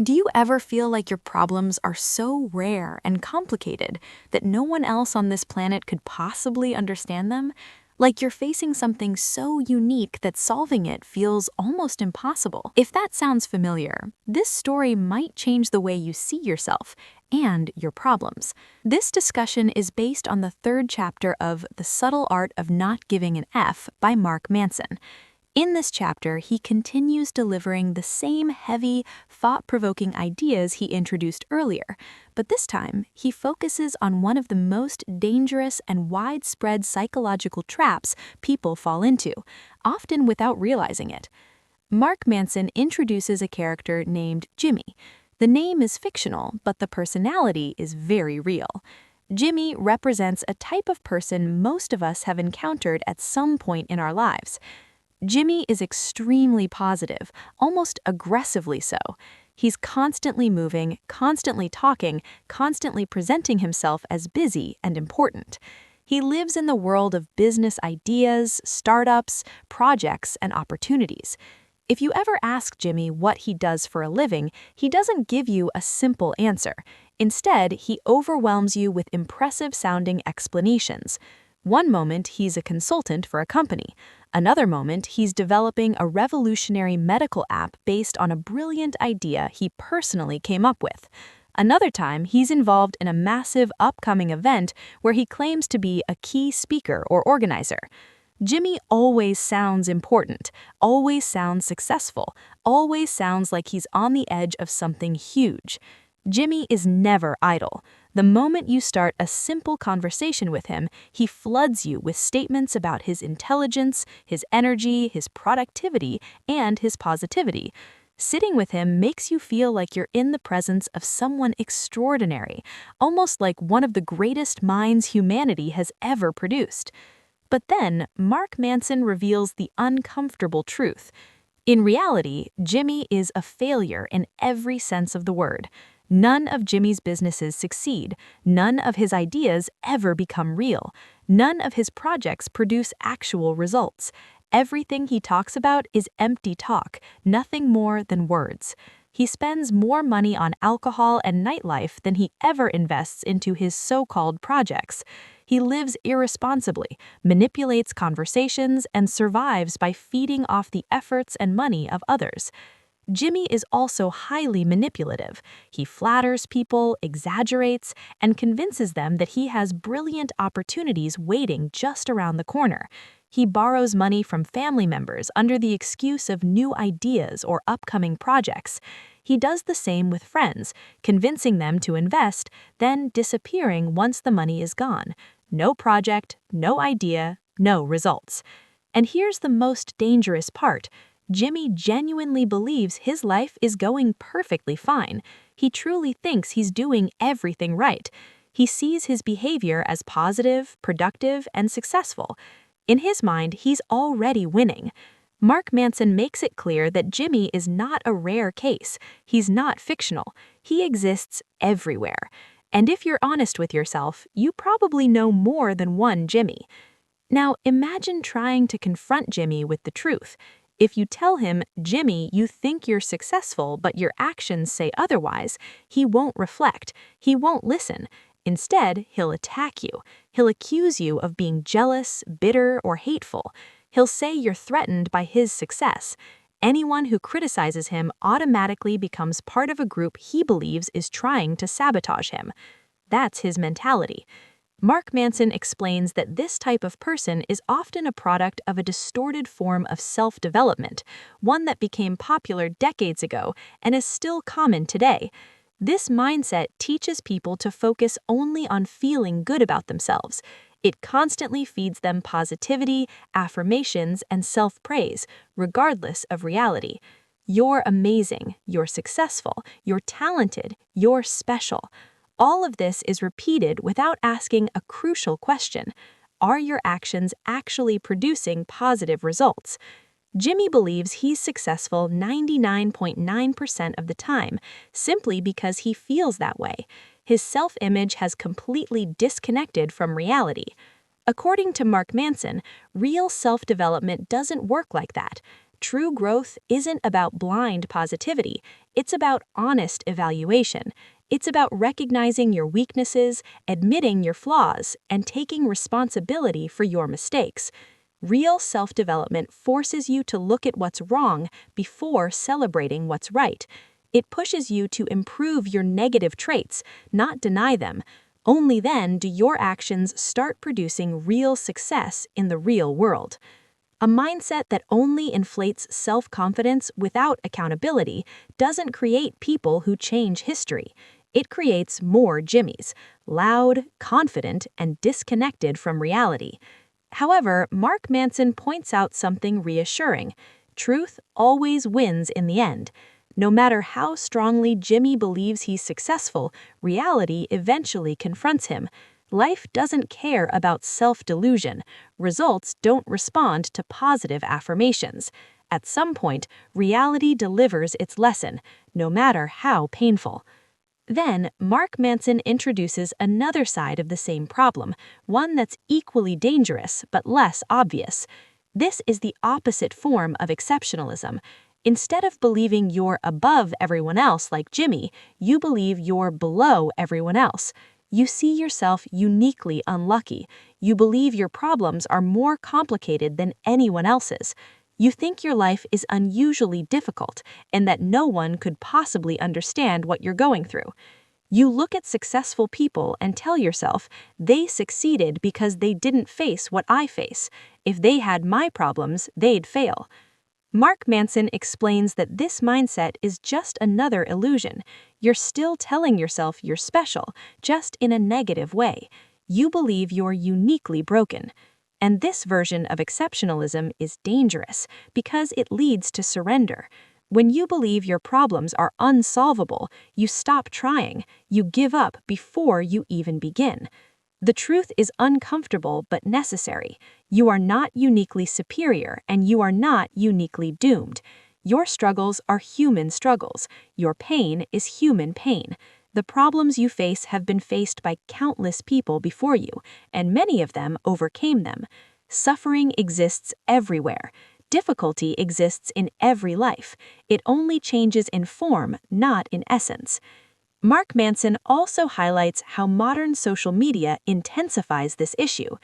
Do you ever feel like your problems are so rare and complicated that no one else on this planet could possibly understand them? Like you're facing something so unique that solving it feels almost impossible. If that sounds familiar, this story might change the way you see yourself and your problems. This discussion is based on the third chapter of The Subtle Art of Not Giving an F by Mark Manson. In this chapter, he continues delivering the same heavy, thought-provoking ideas he introduced earlier, but this time, he focuses on one of the most dangerous and widespread psychological traps people fall into, often without realizing it. Mark Manson introduces a character named Jimmy. The name is fictional, but the personality is very real. Jimmy represents a type of person most of us have encountered at some point in our lives. Jimmy is extremely positive, almost aggressively so. He's constantly moving, constantly talking, constantly presenting himself as busy and important. He lives in the world of business ideas, startups, projects, and opportunities. If you ever ask Jimmy what he does for a living, he doesn't give you a simple answer. Instead, he overwhelms you with impressive-sounding explanations. One moment, he's a consultant for a company. Another moment, he's developing a revolutionary medical app based on a brilliant idea he personally came up with. Another time, he's involved in a massive upcoming event where he claims to be a key speaker or organizer. Jimmy always sounds important, always sounds successful, always sounds like he's on the edge of something huge. Jimmy is never idle. The moment you start a simple conversation with him, he floods you with statements about his intelligence, his energy, his productivity, and his positivity. Sitting with him makes you feel like you're in the presence of someone extraordinary, almost like one of the greatest minds humanity has ever produced. But then, Mark Manson reveals the uncomfortable truth. In reality, Jimmy is a failure in every sense of the word. None of Jimmy's businesses succeed. None of his ideas ever become real. None of his projects produce actual results. Everything he talks about is empty talk, nothing more than words. He spends more money on alcohol and nightlife than he ever invests into his so-called projects. He lives irresponsibly, manipulates conversations, and survives by feeding off the efforts and money of others. Jimmy is also highly manipulative. He flatters people, exaggerates, and convinces them that he has brilliant opportunities waiting just around the corner. He borrows money from family members under the excuse of new ideas or upcoming projects. He does the same with friends, convincing them to invest, then disappearing once the money is gone. No project, no idea, no results. And here's the most dangerous part. Jimmy genuinely believes his life is going perfectly fine. He truly thinks he's doing everything right. He sees his behavior as positive, productive, and successful. In his mind, he's already winning. Mark Manson makes it clear that Jimmy is not a rare case. He's not fictional. He exists everywhere. And if you're honest with yourself, you probably know more than one Jimmy. Now, imagine trying to confront Jimmy with the truth. If you tell him, Jimmy, you think you're successful, but your actions say otherwise, he won't reflect. He won't listen. Instead, he'll attack you. He'll accuse you of being jealous, bitter, or hateful. He'll say you're threatened by his success. Anyone who criticizes him automatically becomes part of a group he believes is trying to sabotage him. That's his mentality. Mark Manson explains that this type of person is often a product of a distorted form of self-development, one that became popular decades ago and is still common today. This mindset teaches people to focus only on feeling good about themselves. It constantly feeds them positivity, affirmations, and self-praise, regardless of reality. You're amazing, you're successful, you're talented, you're special. All of this is repeated without asking a crucial question. Are your actions actually producing positive results? Jimmy believes he's successful 99.9% of the time, simply because he feels that way. His self-image has completely disconnected from reality. According to Mark Manson, real self-development doesn't work like that. True growth isn't about blind positivity. It's about honest evaluation. It's about recognizing your weaknesses, admitting your flaws, and taking responsibility for your mistakes. Real self-development forces you to look at what's wrong before celebrating what's right. It pushes you to improve your negative traits, not deny them. Only then do your actions start producing real success in the real world. A mindset that only inflates self-confidence without accountability doesn't create people who change history. It creates more Jimmies, loud, confident, and disconnected from reality. However, Mark Manson points out something reassuring. Truth always wins in the end. No matter how strongly Jimmy believes he's successful, reality eventually confronts him. Life doesn't care about self-delusion. Results don't respond to positive affirmations. At some point, reality delivers its lesson, no matter how painful. Then, Mark Manson introduces another side of the same problem, one that's equally dangerous but less obvious. This is the opposite form of exceptionalism. Instead of believing you're above everyone else like Jimmy, you believe you're below everyone else. You see yourself uniquely unlucky. You believe your problems are more complicated than anyone else's. You think your life is unusually difficult and that no one could possibly understand what you're going through. You look at successful people and tell yourself, they succeeded because they didn't face what I face. If they had my problems, they'd fail. Mark Manson explains that this mindset is just another illusion. You're still telling yourself you're special, just in a negative way. You believe you're uniquely broken. And this version of exceptionalism is dangerous because it leads to surrender. When you believe your problems are unsolvable, you stop trying. You give up before you even begin. The truth is uncomfortable but necessary. You are not uniquely superior and you are not uniquely doomed. Your struggles are human struggles. Your pain is human pain. The problems you face have been faced by countless people before you, and many of them overcame them. Suffering exists everywhere. Difficulty exists in every life. It only changes in form, not in essence. Mark Manson also highlights how modern social media intensifies this issue.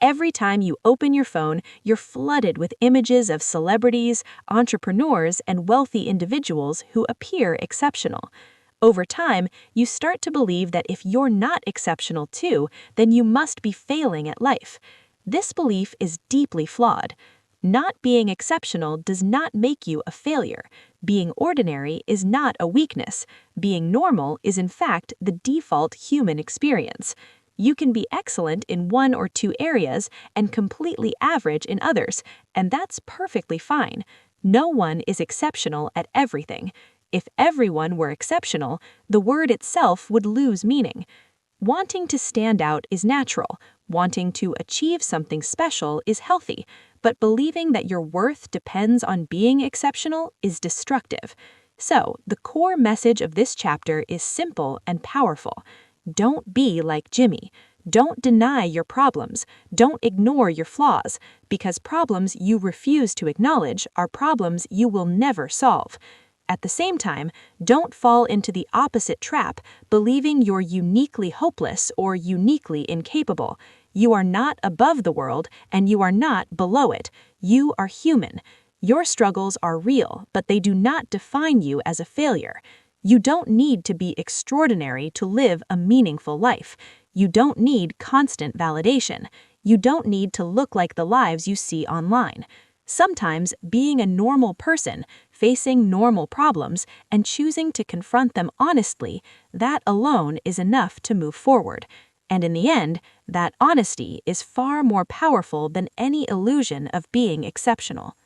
Every time you open your phone, you're flooded with images of celebrities, entrepreneurs, and wealthy individuals who appear exceptional. Over time, you start to believe that if you're not exceptional too, then you must be failing at life. This belief is deeply flawed. Not being exceptional does not make you a failure. Being ordinary is not a weakness. Being normal is in fact the default human experience. You can be excellent in one or two areas and completely average in others, and that's perfectly fine. No one is exceptional at everything. If everyone were exceptional, the word itself would lose meaning. Wanting to stand out is natural. Wanting to achieve something special is healthy. But believing that your worth depends on being exceptional is destructive. So, the core message of this chapter is simple and powerful. Don't be like Jimmy. Don't deny your problems. Don't ignore your flaws, because problems you refuse to acknowledge are problems you will never solve. At the same time, don't fall into the opposite trap, believing you're uniquely hopeless or uniquely incapable. You are not above the world, and you are not below it. You are human. Your struggles are real, but they do not define you as a failure. You don't need to be extraordinary to live a meaningful life. You don't need constant validation. You don't need to look like the lives you see online. Sometimes being a normal person, facing normal problems, and choosing to confront them honestly, that alone is enough to move forward. And in the end, that honesty is far more powerful than any illusion of being exceptional.